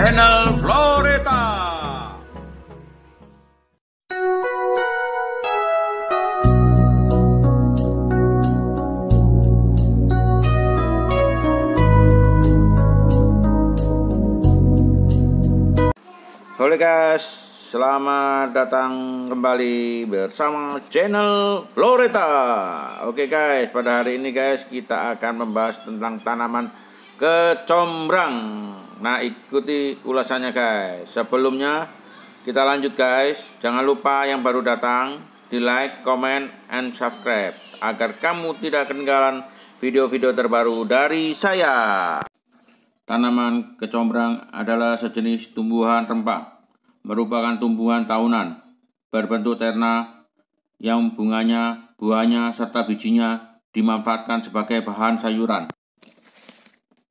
channel Floreta. Halo guys, selamat datang kembali bersama channel Floreta. Oke guys, pada hari ini guys kita akan membahas tentang tanaman kecombrang. Nah, ikuti ulasannya guys. Sebelumnya kita lanjut guys. Jangan lupa yang baru datang di like, comment, and subscribe agar kamu tidak ketinggalan video-video terbaru dari saya. Tanaman kecombrang adalah sejenis tumbuhan rempah, merupakan tumbuhan tahunan, berbentuk terna yang bunganya, buahnya, serta bijinya dimanfaatkan sebagai bahan sayuran.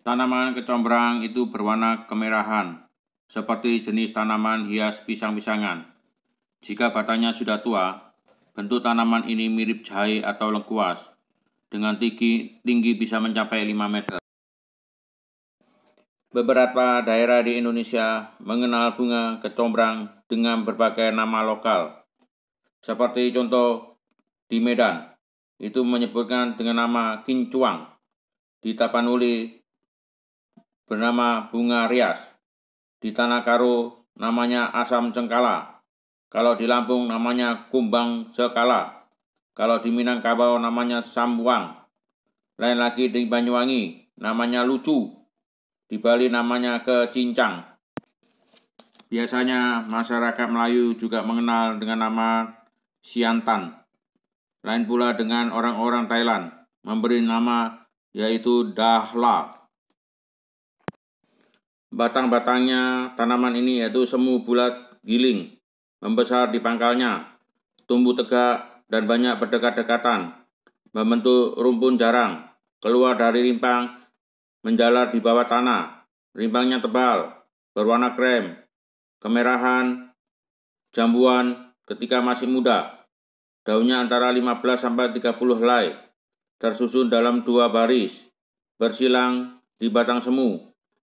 Tanaman kecombrang itu berwarna kemerahan, seperti jenis tanaman hias pisang-pisangan. Jika batangnya sudah tua, bentuk tanaman ini mirip jahe atau lengkuas, dengan tinggi bisa mencapai 5 meter. Beberapa daerah di Indonesia mengenal bunga kecombrang dengan berbagai nama lokal. Seperti contoh di Medan, itu menyebutkan dengan nama kincuang. Di Tapanuli bernama bunga rias. Di Tanah Karo namanya asam cengkala. Kalau di Lampung namanya kumbang sekala. Kalau di Minangkabau namanya sambuang. Lain lagi di Banyuwangi namanya lucu. Di Bali namanya kecincang. Biasanya masyarakat Melayu juga mengenal dengan nama siantan. Lain pula dengan orang-orang Thailand memberi nama yaitu dahla. Batang-batangnya tanaman ini yaitu semu bulat giling, membesar di pangkalnya, tumbuh tegak dan banyak berdekat-dekatan, membentuk rumpun jarang, keluar dari rimpang, menjalar di bawah tanah. Rimpangnya tebal, berwarna krem, kemerahan, jambuan ketika masih muda. Daunnya antara 15-30 helai, tersusun dalam 2 baris, bersilang di batang semu.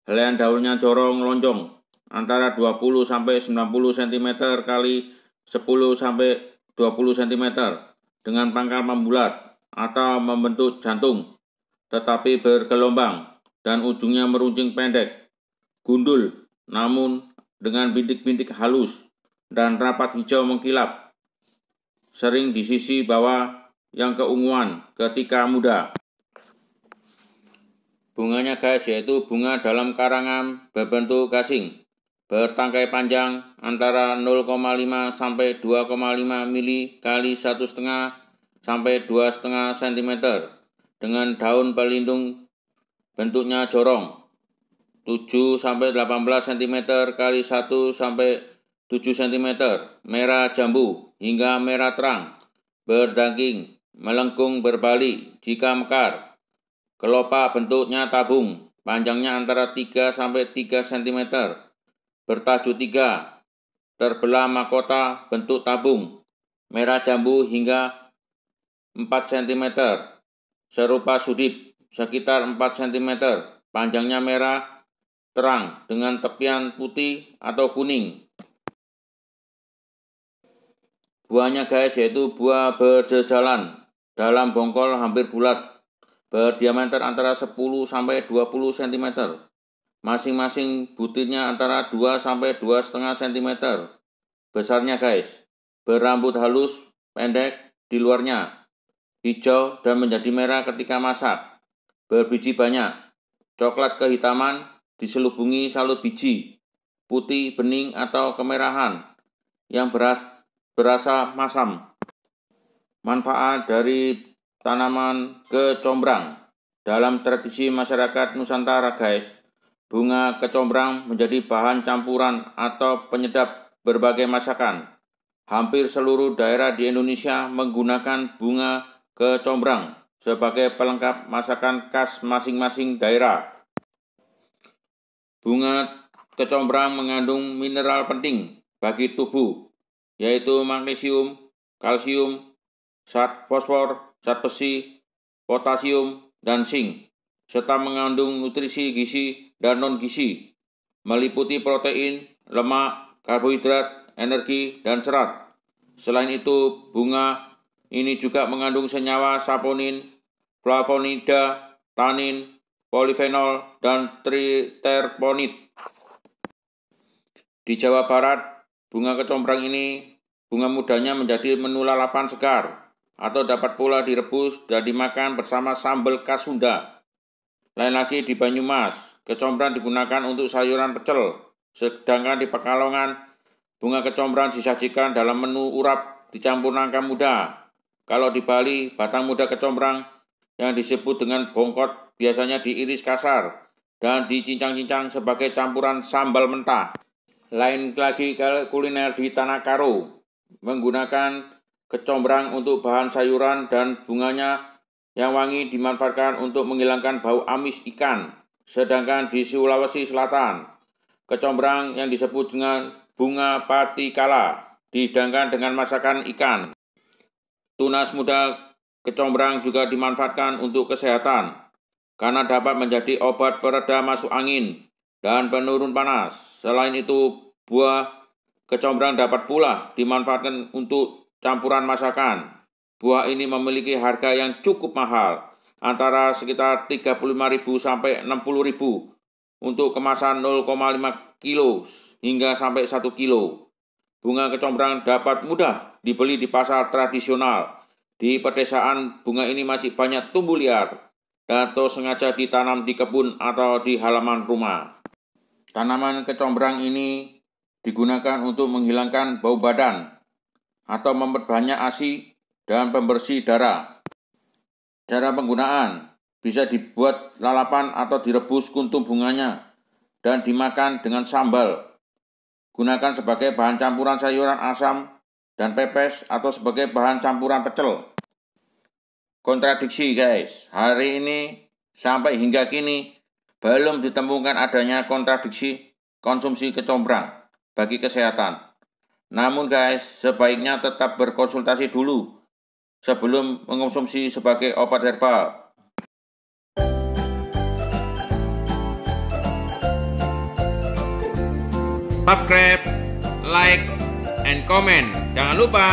Helaian daunnya jorong lonjong, antara 20-90 cm kali 10-20 cm, dengan pangkal membulat atau membentuk jantung, tetapi bergelombang dan ujungnya meruncing pendek, gundul, namun dengan bintik-bintik halus dan rapat hijau mengkilap, sering di sisi bawah yang keunguan ketika muda. Bunganya guys yaitu bunga dalam karangan berbentuk gasing, bertangkai panjang antara 0,5 sampai 2,5 mili kali 1,5 sampai 2,5 cm, dengan daun pelindung bentuknya jorong 7-18 cm kali 1 sampai 7 cm, merah jambu hingga merah terang, berdaging, melengkung berbalik jika mekar. Kelopak bentuknya tabung, panjangnya antara 3 sampai 3 cm, bertajuk 3, terbelah mahkota bentuk tabung, merah jambu hingga 4 cm, serupa sudip sekitar 4 cm, panjangnya merah terang dengan tepian putih atau kuning. Buahnya guys yaitu buah berjejalan dalam bongkol hampir bulat, berdiameter antara 10 sampai 20 cm. Masing-masing butirnya antara 2 sampai 2,5 cm. Besarnya guys, berambut halus, pendek di luarnya, hijau dan menjadi merah ketika masak. Berbiji banyak, coklat kehitaman, diselubungi salut biji, putih bening atau kemerahan, yang berasa masam. Manfaat dari tanaman kecombrang. Dalam tradisi masyarakat Nusantara guys, bunga kecombrang menjadi bahan campuran atau penyedap berbagai masakan. Hampir seluruh daerah di Indonesia menggunakan bunga kecombrang sebagai pelengkap masakan khas masing-masing daerah. Bunga kecombrang mengandung mineral penting bagi tubuh, yaitu magnesium, kalsium, zat fosfor, zat besi, potasium, dan zinc, serta mengandung nutrisi gizi dan non-gizi. meliputi protein, lemak, karbohidrat, energi, dan serat. Selain itu, bunga ini juga mengandung senyawa saponin, flavonoida, tanin, polifenol, dan triterpenit. Di Jawa Barat, bunga kecombrang ini bunga mudanya menjadi menu lalapan segar atau dapat pula direbus dan dimakan bersama sambal khas Sunda. Lain lagi di Banyumas, kecombrang digunakan untuk sayuran pecel, sedangkan di Pekalongan, bunga kecombrang disajikan dalam menu urap dicampur nangka muda. Kalau di Bali, batang muda kecombrang yang disebut dengan bongkot biasanya diiris kasar dan dicincang-cincang sebagai campuran sambal mentah. Lain lagi kuliner di Tanah Karo, menggunakan kecombrang untuk bahan sayuran dan bunganya yang wangi dimanfaatkan untuk menghilangkan bau amis ikan. Sedangkan di Sulawesi Selatan, kecombrang yang disebut dengan bunga patikala dihidangkan dengan masakan ikan. Tunas muda kecombrang juga dimanfaatkan untuk kesehatan karena dapat menjadi obat pereda masuk angin dan penurun panas. Selain itu, buah kecombrang dapat pula dimanfaatkan untuk campuran masakan. Buah ini memiliki harga yang cukup mahal, antara sekitar 35.000 sampai 60.000 untuk kemasan 0,5 kilo hingga sampai 1 kilo. Bunga kecombrang dapat mudah dibeli di pasar tradisional. Di pedesaan, bunga ini masih banyak tumbuh liar atau sengaja ditanam di kebun atau di halaman rumah. Tanaman kecombrang ini digunakan untuk menghilangkan bau badan atau memperbanyak ASI dan pembersih darah. Cara penggunaan bisa dibuat lalapan atau direbus kuntum bunganya dan dimakan dengan sambal. Gunakan sebagai bahan campuran sayuran asam dan pepes atau sebagai bahan campuran pecel. Kontradiksi guys, hari ini sampai hingga kini belum ditemukan adanya kontradiksi konsumsi kecombrang bagi kesehatan. Namun guys, sebaiknya tetap berkonsultasi dulu sebelum mengonsumsi sebagai obat herbal. Subscribe, like, and comment. Jangan lupa.